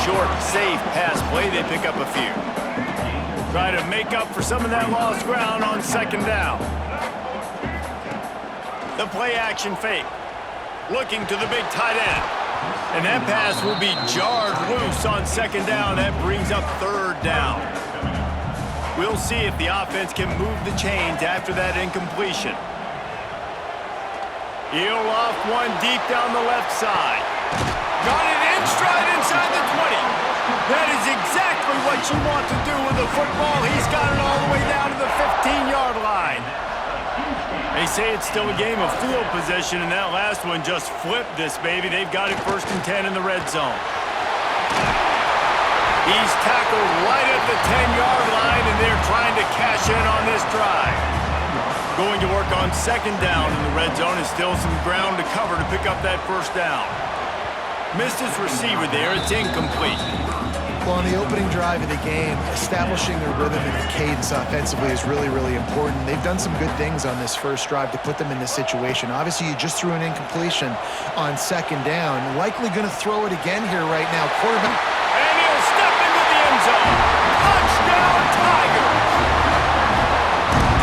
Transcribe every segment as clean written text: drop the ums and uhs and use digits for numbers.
short, safe pass play, they pick up a few. Try to make up for some of that lost ground on second down. The play action fake. Looking to the big tight end. And that pass will be jarred loose on second down. That brings up third down. We'll see if the offense can move the chains after that incompletion. He'll off one deep down the left side. Got it in stride inside the 20. That is exactly what you want to do with the football. He's got it all the way down to the 15-yard line. They say it's still a game of field possession, and that last one just flipped this baby. They've got it 1st and 10 in the red zone. He's tackled right at the 10-yard line, and they're trying to cash in on this drive. Going to work on second down in the red zone, and still some ground to cover to pick up that first down. Missed his receiver there. It's incomplete. Well, on the opening drive of the game, establishing their rhythm and their cadence offensively is really, really important. They've done some good things on this first drive to put them in this situation. Obviously, you just threw an incompletion on second down. Likely going to throw it again here right now. Quarterback. And he'll step into the end zone. Touchdown, Tigers!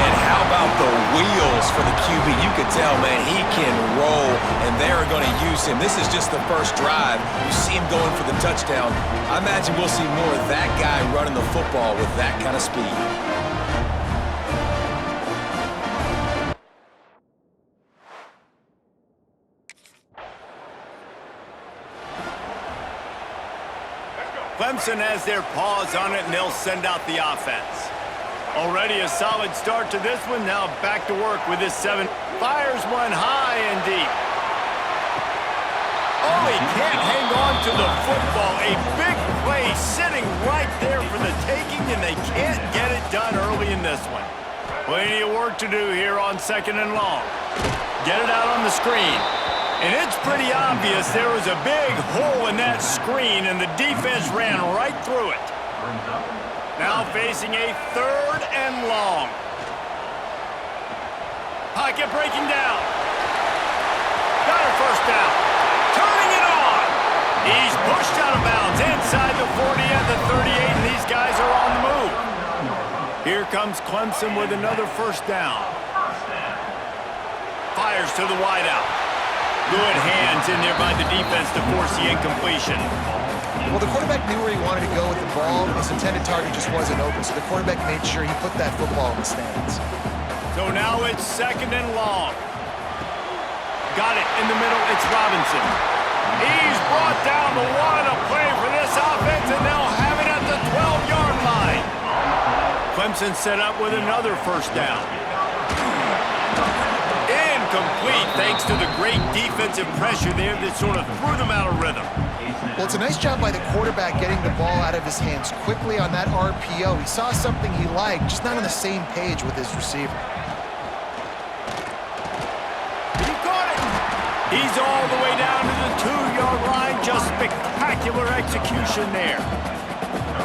And how about the wheels for the QB? You could tell, man, he can roll, and they're going to use him. This is just the first drive. You see him going for the touchdown. I imagine we'll see more of that guy running the football with that kind of speed. Clemson has their paws on it, and they'll send out the offense. Already a solid start to this one. Now back to work with this 7. Fires one high and deep. Oh, he can't hang on to the football. A big play sitting right there for the taking, and they can't get it done early in this one. Plenty of work to do here on second and long. Get it out on the screen. And it's pretty obvious there was a big hole in that screen, and the defense ran right through it. Now facing a 3rd and long. Pocket breaking down. Got her first down. Turning it on. He's pushed out of bounds inside the 40 at the 38, and these guys are on the move. Here comes Clemson with another first down. Fires to the wideout. Good hands in there by the defense to force the incompletion. Well, the quarterback knew where he wanted to go with the ball. His intended target just wasn't open, so the quarterback made sure he put that football in the stands. So now it's 2nd and long. Got it in the middle. It's Robinson. He's brought down the one. A play for this offense, and they'll have it at the 12-yard line. Clemson set up with another first down. Incomplete, thanks to the great defensive pressure there that sort of threw them out of rhythm. Well, it's a nice job by the quarterback getting the ball out of his hands quickly on that RPO. He saw something he liked, just not on the same page with his receiver. He caught it. He's all the way down to the 2-yard line. Just spectacular execution there.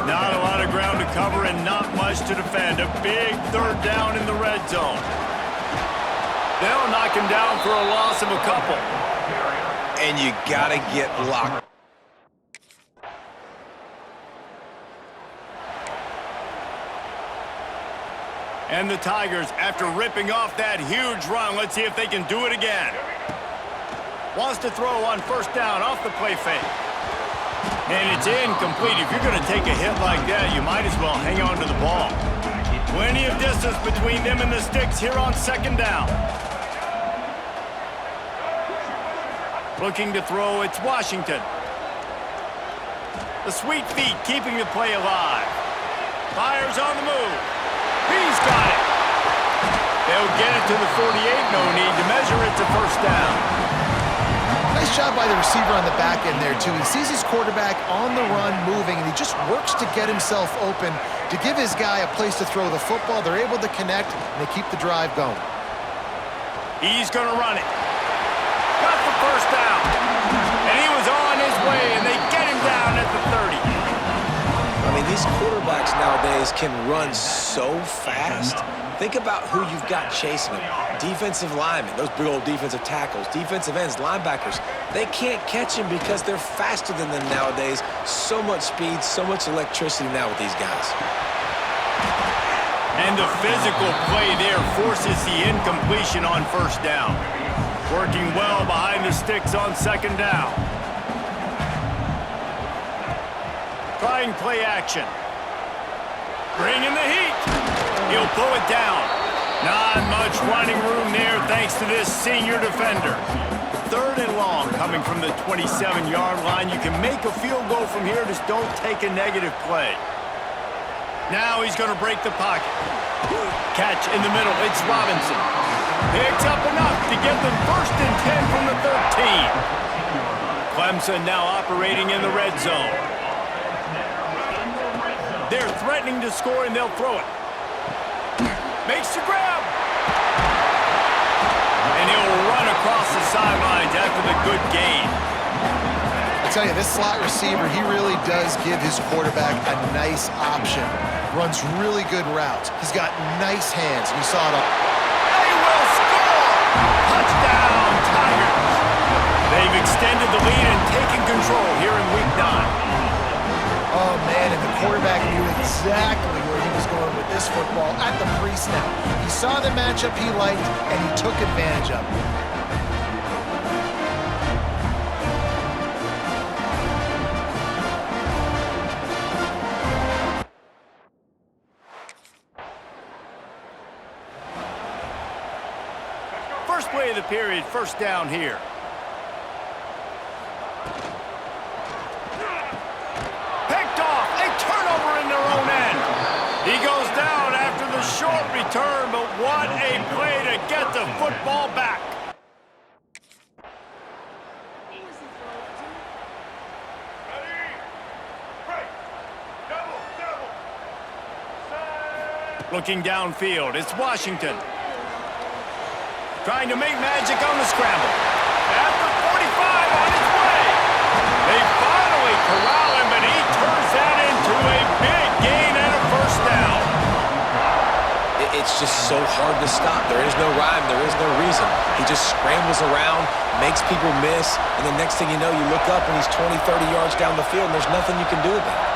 Not a lot of ground to cover and not much to defend. A big 3rd down in the red zone. They'll knock him down for a loss of a couple. And you got to get locked. And the Tigers, after ripping off that huge run, let's see if they can do it again. Wants to throw on first down off the play fake. And it's incomplete. If you're going to take a hit like that, you might as well hang on to the ball. Plenty of distance between them and the sticks here on second down. Looking to throw, it's Washington. The sweet feet keeping the play alive. Fires on the move. He's got it. They'll get it to the 48. No need to measure it to first down. Nice job by the receiver on the back end there, too. He sees his quarterback on the run moving, and he just works to get himself open to give his guy a place to throw the football. They're able to connect, and they keep the drive going. He's going to run it. Got the first down. And he was on his way, and they get him down at the 30. I mean, these quarterbacks nowadays can run so fast. Think about who you've got chasing them. Defensive linemen, those big old defensive tackles, defensive ends, linebackers. They can't catch him because they're faster than them nowadays. So much speed, so much electricity now with these guys. And the physical play there forces the incompletion on first down. Working well behind the sticks on second down. Trying play action. Bringing the heat. He'll pull it down. Not much running room there thanks to this senior defender. 3rd and long coming from the 27-yard line. You can make a field goal from here, just don't take a negative play. Now he's going to break the pocket. Catch in the middle. It's Robinson. Picks up enough to get them 1st and 10 from the 13. Clemson now operating in the red zone. They're threatening to score, and they'll throw it. Makes the grab. And he'll run across the sidelines after the good gain. I tell you, this slot receiver, he really does give his quarterback a nice option. Runs really good routes. He's got nice hands. You saw it all. They will score! Touchdown, Tigers! They've extended the lead and taken control here in Week 9. Oh, man, and the quarterback knew exactly where he was going with this football at the pre-snap. He saw the matchup he liked, and he took advantage of it. First play of the period, first down here. Picked off, a turnover in their own end. He goes down after the short return, but what a play to get the football back. Looking downfield, it's Washington. Trying to make magic on the scramble. At the 45 on his way. They finally corral him, but he turns that into a big gain and a first down. It's just so hard to stop. There is no rhyme. There is no reason. He just scrambles around, makes people miss, and the next thing you know, you look up and he's 20, 30 yards down the field, and there's nothing you can do about it.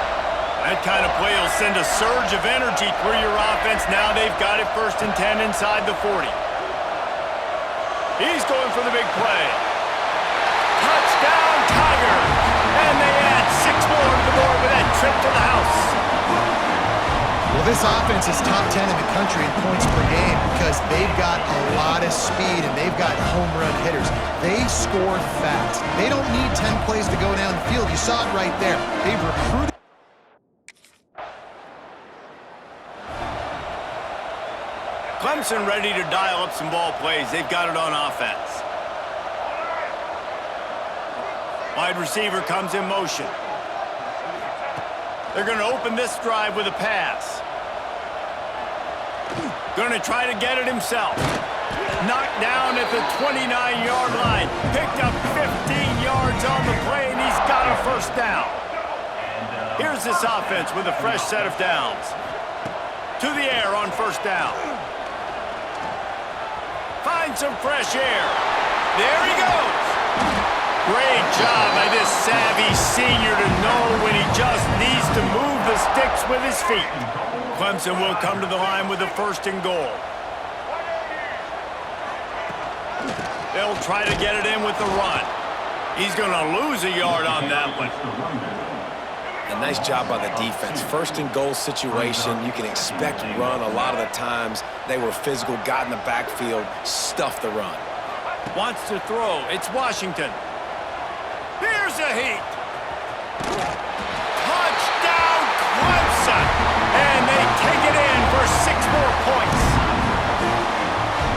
That kind of play will send a surge of energy through your offense. Now they've got it 1st and 10 inside the 40. He's going for the big play. Touchdown, Tigers! And they add 6 more to the board with that trip to the house. Well, this offense is top 10 in the country in points per game because they've got a lot of speed and they've got home run hitters. They score fast. They don't need 10 plays to go down the field. You saw it right there. They've recruited. Clemson ready to dial up some ball plays. They've got it on offense. Wide receiver comes in motion. They're going to open this drive with a pass. Going to try to get it himself. Knocked down at the 29-yard line. Picked up 15 yards on the play, and he's got a first down. Here's this offense with a fresh set of downs. To the air on first down. Find some fresh air. There he goes. Great job by this savvy senior to know when he just needs to move the sticks with his feet. Clemson will come to the line with a 1st and goal. They'll try to get it in with the run. He's going to lose a yard on that one. A nice job by the defense. 1st and goal situation. You can expect run a lot of the times. They were physical, got in the backfield, stuffed the run. Wants to throw. It's Washington. Here's a heat. Touchdown, Clemson. And they take it in for 6 more points.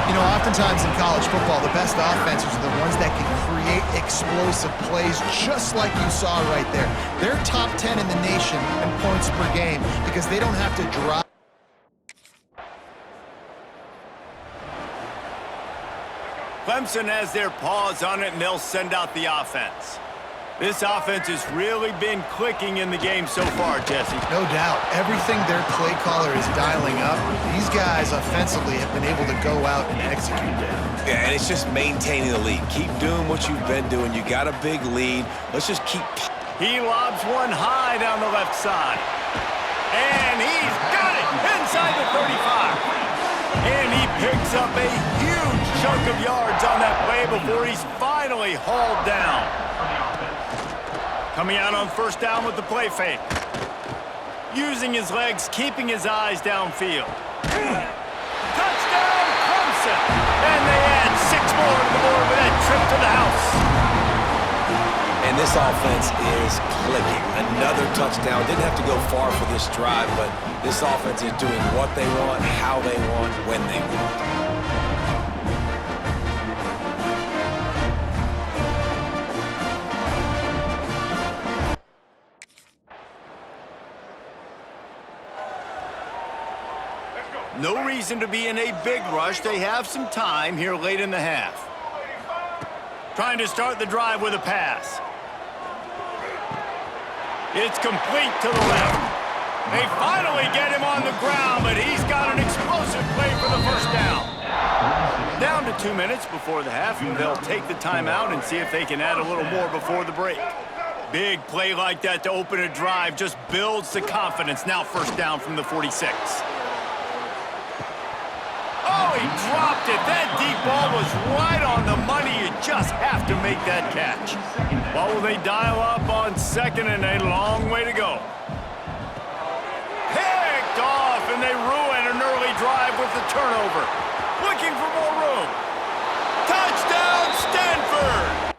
You know, oftentimes in college football, the best offenses are the ones that can create explosive plays just like you saw right there. They're top 10 in the nation in points per game because they don't have to drive. Clemson has their paws on it, and they'll send out the offense. This offense has really been clicking in the game so far, Jesse. No doubt. Everything their play caller is dialing up, these guys offensively have been able to go out and execute it. Yeah, and it's just maintaining the lead. Keep doing what you've been doing. You got a big lead. Let's just keep... He lobs one high down the left side. And he's got it inside the 35. And he picks up a huge chunk of yards on that play before he's finally hauled down. Coming out on first down with the play fake. Using his legs, keeping his eyes downfield. Touchdown, Clemson! And they add 6 more to the board with that trip to the house. And this offense is clicking. Another touchdown. Didn't have to go far for this drive, but this offense is doing what they want, how they want, when they want. No reason to be in a big rush. They have some time here late in the half. Trying to start the drive with a pass. It's complete to the left. They finally get him on the ground, but he's got an explosive play for the first down. Down to 2 minutes before the half, and they'll take the timeout and see if they can add a little more before the break. Big play like that to open a drive just builds the confidence. Now first down from the 46. Oh, he dropped it. That deep ball was right on the money. You just have to make that catch. What will they dial up on second and a long way to go? Picked off, and they ruin an early drive with the turnover. Looking for more room. Touchdown, Stanford!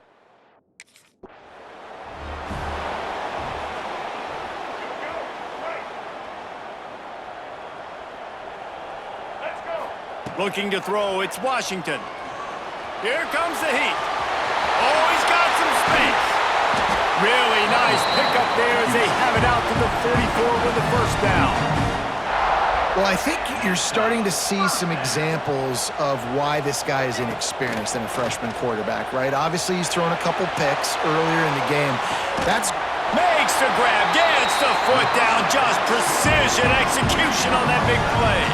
Looking to throw, it's Washington. Here comes the heat. Oh, he's got some space. Really nice pickup there as they have it out to the 44 with the first down. Well, I think you're starting to see some examples of why this guy is inexperienced in a freshman quarterback, right? Obviously, he's thrown a couple picks earlier in the game. That's makes the grab, gets the foot down, just precision execution on that big play.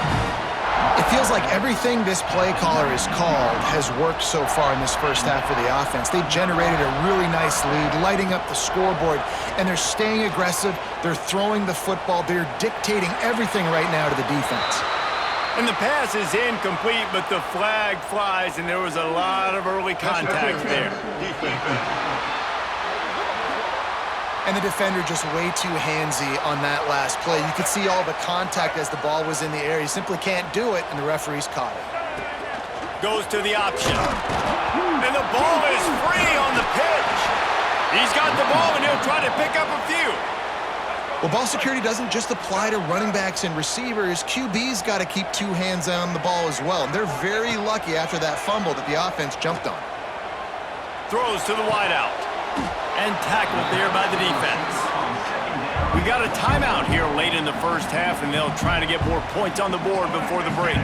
It feels like everything this play caller has called has worked so far in this first half of the offense. They've generated a really nice lead, lighting up the scoreboard, and they're staying aggressive. They're throwing the football. They're dictating everything right now to the defense. And the pass is incomplete, but the flag flies, and there was a lot of early contact there. And the defender just way too handsy on that last play. You could see all the contact as the ball was in the air. He simply can't do it, and the referee's caught it. Goes to the option. And the ball is free on the pitch. He's got the ball, and he'll try to pick up a few. Well, ball security doesn't just apply to running backs and receivers. QB's got to keep 2 hands on the ball as well. They're very lucky after that fumble that the offense jumped on. Throws to the wideout. And tackled there by the defense. We got a timeout here late in the first half, and they'll try to get more points on the board before the break.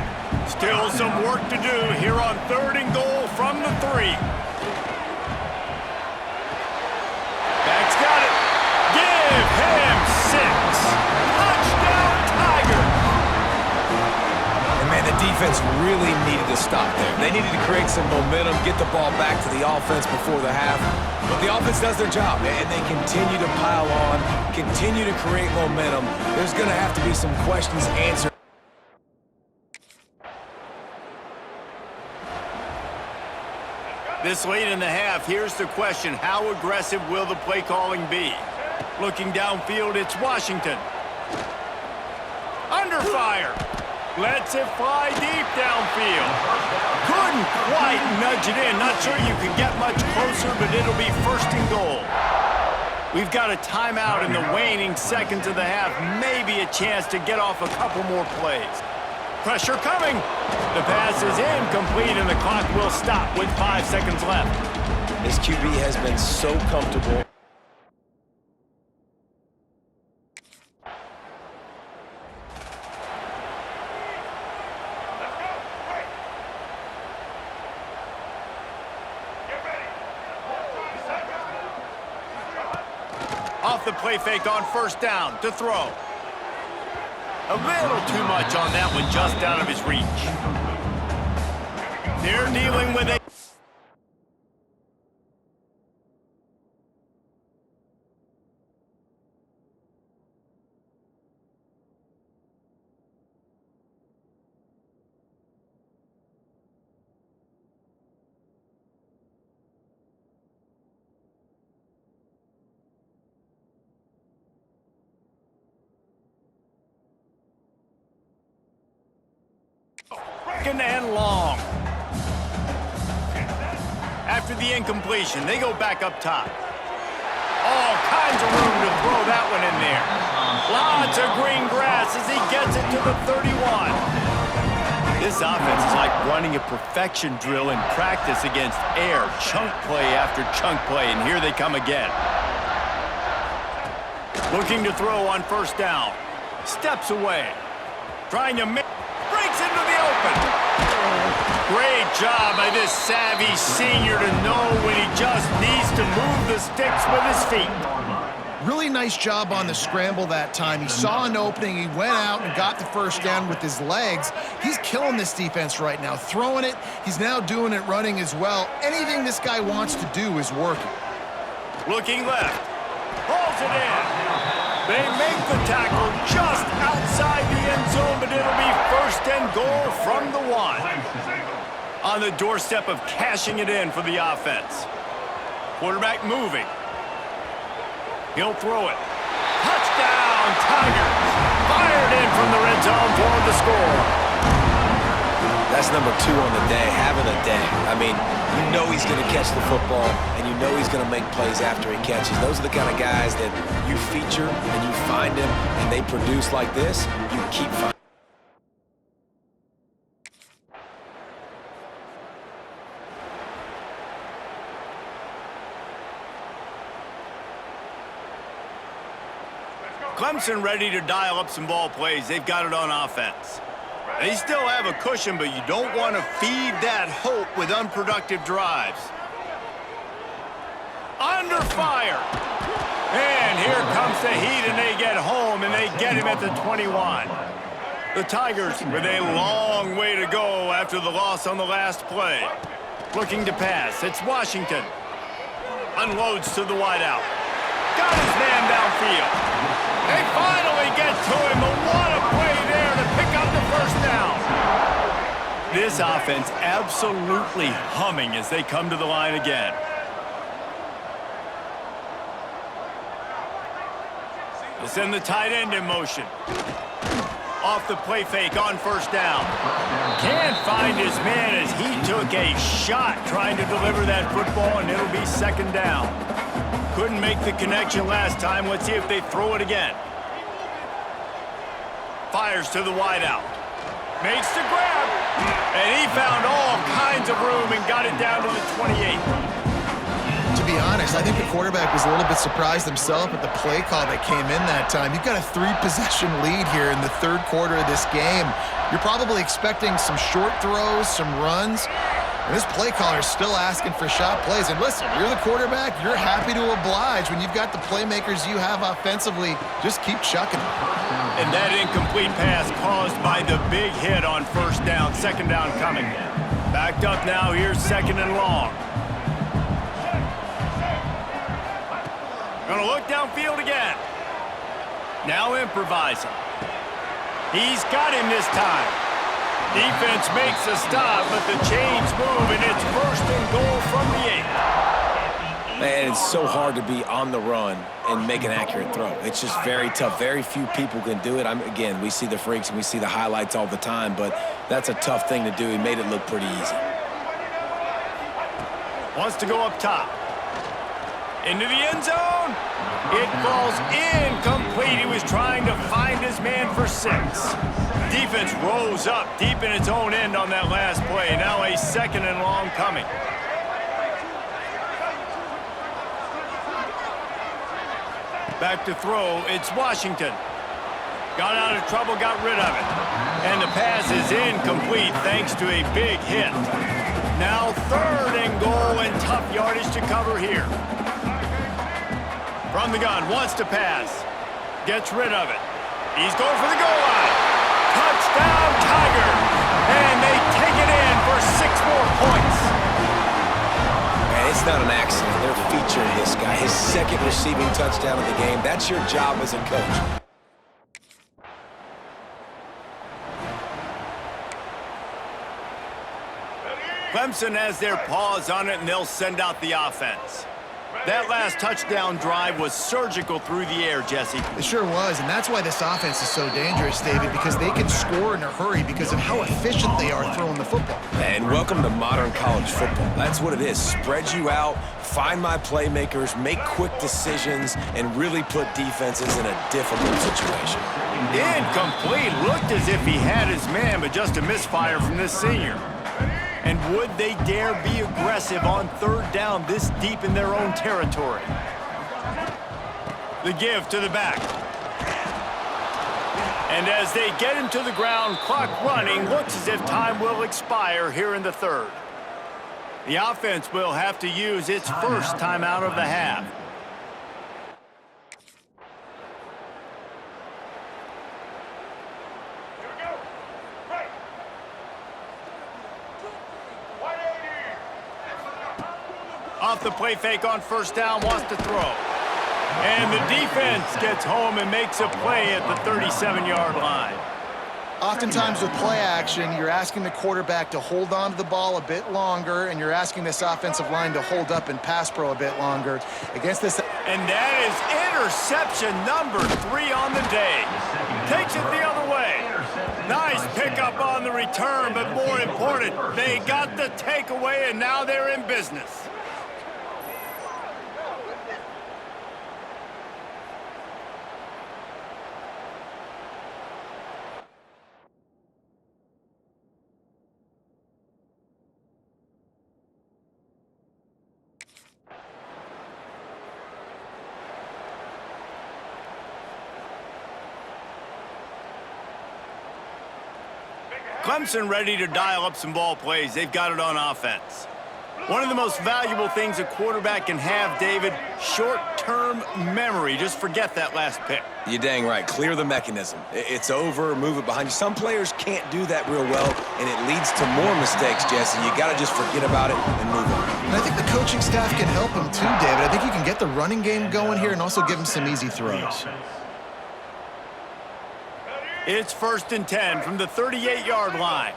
Still some work to do here on 3rd and goal from the 3. Back's got it. Give him 6. Touchdown, Tigers. And man, the defense really needed to stop there. They needed to create some momentum, get the ball back to the offense before the half. But the offense does their job, and they continue to pile on, continue to create momentum. There's going to have to be some questions answered. This late in the half, here's the question. How aggressive will the play calling be? Looking downfield, it's Washington. Under fire. Lets it fly deep downfield. Couldn't quite nudge it in. Not sure you can get much closer, but it'll be 1st and goal. We've got a timeout in the waning seconds of the half. Maybe a chance to get off a couple more plays. Pressure coming. The pass is incomplete, and the clock will stop with 5 seconds left. This QB has been so comfortable. Off the play fake on first down to throw. A little too much on that one, just out of his reach. They're dealing with a... Second and long. After the incompletion, they go back up top. All kinds of room to throw that one in there. Lots of green grass as he gets it to the 31. This offense is like running a perfection drill in practice against air. Chunk play after chunk play, and here they come again. Looking to throw on first down. Steps away. Trying to make... breaks into the open. Great job by this savvy senior to know when he just needs to move the sticks with his feet. Really nice job on the scramble that time. He saw an opening, he went out and got the first down with his legs. He's killing this defense right now, throwing it. He's now doing it running as well. Anything this guy wants to do is working. Looking left. Pulls it in. They make the tackle just outside the end zone, but it'll be first and goal from the 1. On the doorstep of cashing it in for the offense. Quarterback moving. He'll throw it. Touchdown, Tigers! Fired in from the red zone for the score. That's number 2 on the day, having a day. I mean, you know he's going to catch the football, and you know he's going to make plays after he catches. Those are the kind of guys that you feature and you find them, and they produce like this, you keep finding. Clemson ready to dial up some ball plays. They've got it on offense. They still have a cushion, but you don't want to feed that hope with unproductive drives. Under fire. And here comes the heat, and they get home, and they get him at the 21. The Tigers with a long way to go after the loss on the last play. Looking to pass. It's Washington. Unloads to the wideout. Got his man downfield. They finally get to him, but what a play there to pick up the first down. This offense absolutely humming as they come to the line again. They'll send the tight end in motion. Off the play fake on first down. Can't find his man as he took a shot trying to deliver that football, and it'll be second down. Couldn't make the connection last time. Let's see if they throw it again. Fires to the wideout. Makes the grab. And he found all kinds of room and got it down to the 28. To be honest, I think the quarterback was a little bit surprised himself at the play call that came in that time. You've got a 3-possession lead here in the third quarter of this game. You're probably expecting some short throws, some runs. And this play caller is still asking for shot plays. And listen, you're the quarterback. You're happy to oblige. When you've got the playmakers you have offensively, just keep chucking them. And that incomplete pass caused by the big hit on first down. Second down coming. Backed up now. Here's second and long. Gonna look downfield again. Now improvising. He's got him this time. Defense makes a stop, but the chains move, and it's first and goal from the 8. Man, it's so hard to be on the run and make an accurate throw. It's just very tough. Very few people can do it. Again, we see the freaks and we see the highlights all the time, but that's a tough thing to do. He made it look pretty easy. Wants to go up top. Into the end zone. It falls incomplete. He was trying to find his man for 6. Defense rose up deep in its own end on that last play. Now a second and long coming. Back to throw. It's Washington. Got out of trouble, got rid of it. And the pass is incomplete thanks to a big hit. Now third and goal and tough yardage to cover here. From the gun, wants to pass. Gets rid of it. He's going for the goal line. Touchdown, Tigers! And they take it in for 6 more points. Man, it's not an accident. They're featuring this guy. His second receiving touchdown of the game. That's your job as a coach. Clemson has their paws on it, and they'll send out the offense. That last touchdown drive was surgical through the air, Jesse. It sure was, and that's why this offense is so dangerous, David, because they can score in a hurry because of how efficient they are throwing the football. And welcome to modern college football. That's what it is. Spread you out, find my playmakers, make quick decisions, and really put defenses in a difficult situation. Incomplete. Looked as if he had his man, but just a misfire from this senior. And would they dare be aggressive on 3rd down this deep in their own territory? The give to the back. And as they get him to the ground, clock running, looks as if time will expire here in the 3rd. The offense will have to use its first timeout of the half. Off the play fake on 1st down, wants to throw. And the defense gets home and makes a play at the 37-yard line. Oftentimes with play action, you're asking the quarterback to hold on to the ball a bit longer, and you're asking this offensive line to hold up and pass pro a bit longer. Against this... And that is interception number 3 on the day. Takes it the other way. Nice pickup on the return, but more important, they got the takeaway, and now they're in business. Clemson ready to dial up some ball plays. They've got it on offense. One of the most valuable things a quarterback can have, David, short-term memory. Just forget that last pick. You're dang right. Clear the mechanism. It's over, move it behind you. Some players can't do that real well, and it leads to more mistakes, Jesse. You got to just forget about it and move on. And I think the coaching staff can help him too, David. I think you can get the running game going here and also give him some easy throws. It's 1st and 10 from the 38-yard line.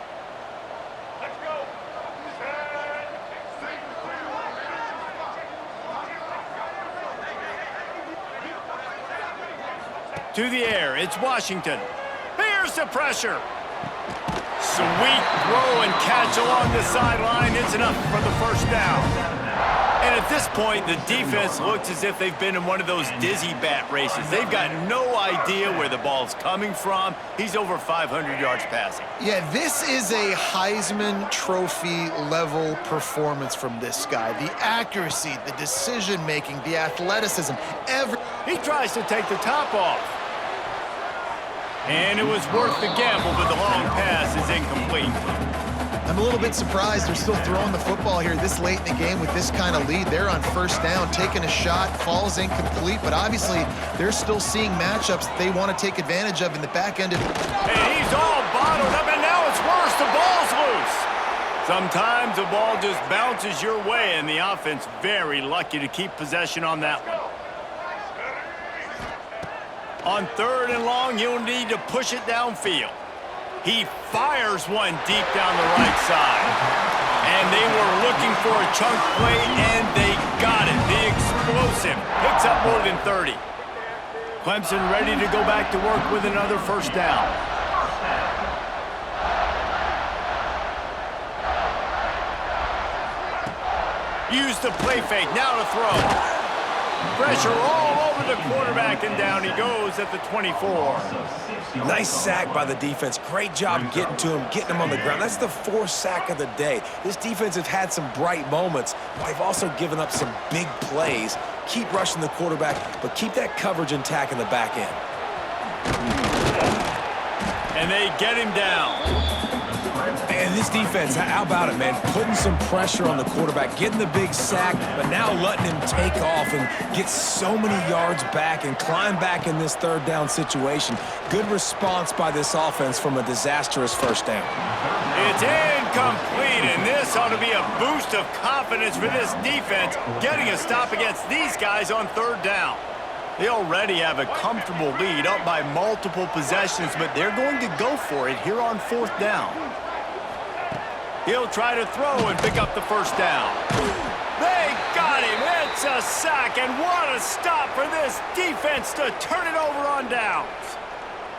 To the air, it's Washington. Here's the pressure. Sweet throw and catch along the sideline. It's enough for the 1st down. And at this point, the defense looks as if they've been in one of those dizzy bat races. They've got no idea where the ball's coming from. He's over 500 yards passing. Yeah, this is a Heisman Trophy level performance from this guy. The accuracy, the decision-making, the athleticism, He tries to take the top off. And it was worth the gamble, but the long pass is incomplete. I'm a little bit surprised they're still throwing the football here this late in the game with this kind of lead. They're on 1st down, taking a shot, falls incomplete, but obviously they're still seeing matchups that they want to take advantage of in the back end. And he's all bottled up, and now it's worse. The ball's loose. Sometimes the ball just bounces your way, and the offense very lucky to keep possession on that one. On 3rd and long, you'll need to push it downfield. He fires one deep down the right side. And they were looking for a chunk play, and they got it. The explosive picks up more than 30. Clemson ready to go back to work with another 1st down. Use the play fake, now to throw. Pressure all over the quarterback, and down he goes at the 24. Nice sack by the defense. Great job getting to him, getting him on the ground. That's the 4th sack of the day. This defense has had some bright moments, but they've also given up some big plays. Keep rushing the quarterback, but keep that coverage intact in the back end. And they get him down. Man, And this defense, how about it, man? Putting some pressure on the quarterback, getting the big sack, but now letting him take off and get so many yards back and climb back in this third down situation. Good response by this offense from a disastrous first down. It's incomplete, and this ought to be a boost of confidence for this defense, getting a stop against these guys on third down. They already have a comfortable lead up by multiple possessions, but they're going to go for it here on fourth down. He'll try to throw and pick up the first down. They got him. It's a sack, and what a stop for this defense to turn it over on downs.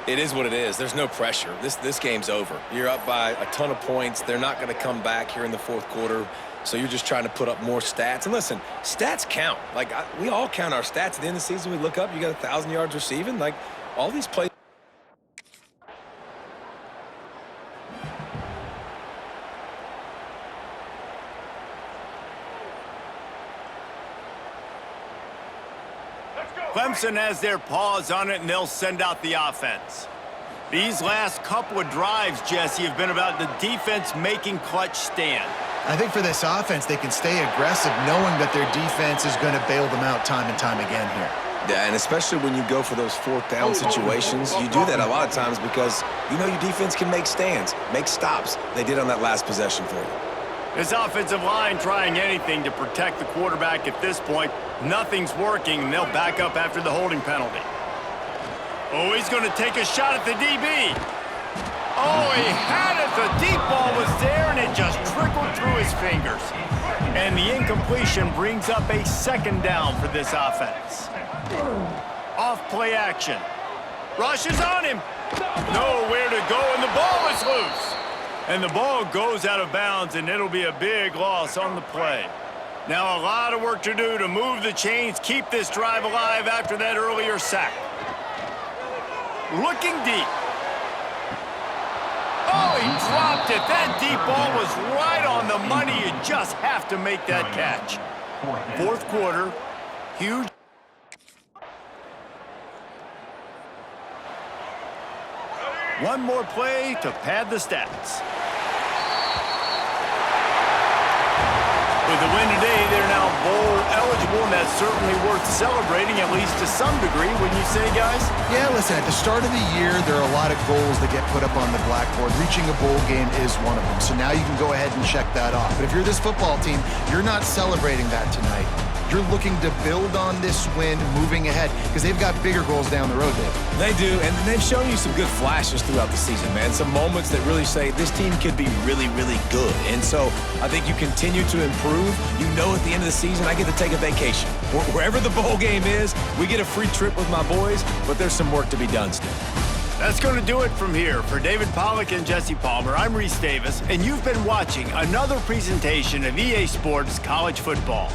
It is what it is. There's no pressure. This game's over. You're up by a ton of points. They're not going to come back here in the fourth quarter, so you're just trying to put up more stats. And listen, stats count. We all count our stats. At the end of the season, we look up, you got 1,000 yards receiving. All these plays. Clemson has their paws on it, and they'll send out the offense. These last couple of drives, Jesse, have been about the defense making clutch stand. I think for this offense, they can stay aggressive knowing that their defense is going to bail them out time and time again here. Yeah, and especially when you go for those fourth down situations, you do that a lot of times because you know your defense can make stands, make stops. They did on that last possession for you. This offensive line trying anything to protect the quarterback at this point. Nothing's working, and they'll back up after the holding penalty. Oh, he's going to take a shot at the DB. Oh, he had it. The deep ball was there, and it just trickled through his fingers. And the incompletion brings up a second down for this offense. Off play action. Rush is on him. Nowhere to go, and the ball is loose. And the ball goes out of bounds, and it'll be a big loss on the play. Now a lot of work to do to move the chains, keep this drive alive after that earlier sack. Looking deep. Oh, he dropped it. That deep ball was right on the money. You just have to make that catch. Fourth quarter, huge. One more play to pad the stats. With the win today, they're now bowl eligible, and that's certainly worth celebrating, at least to some degree, wouldn't you say, guys? Yeah, listen, at the start of the year, there are a lot of goals that get put up on the blackboard. Reaching a bowl game is one of them, so now you can go ahead and check that off. But if you're this football team, you're not celebrating that tonight. You're looking to build on this win moving ahead because they've got bigger goals down the road, Dave. They do, and they've shown you some good flashes throughout the season, man. Some moments that really say this team could be really, really good. And so I think you continue to improve. You know at the end of the season, I get to take a vacation. Wherever the bowl game is, we get a free trip with my boys, but there's some work to be done still. That's going to do it from here. For David Pollack and Jesse Palmer, I'm Reese Davis, and you've been watching another presentation of EA Sports College Football.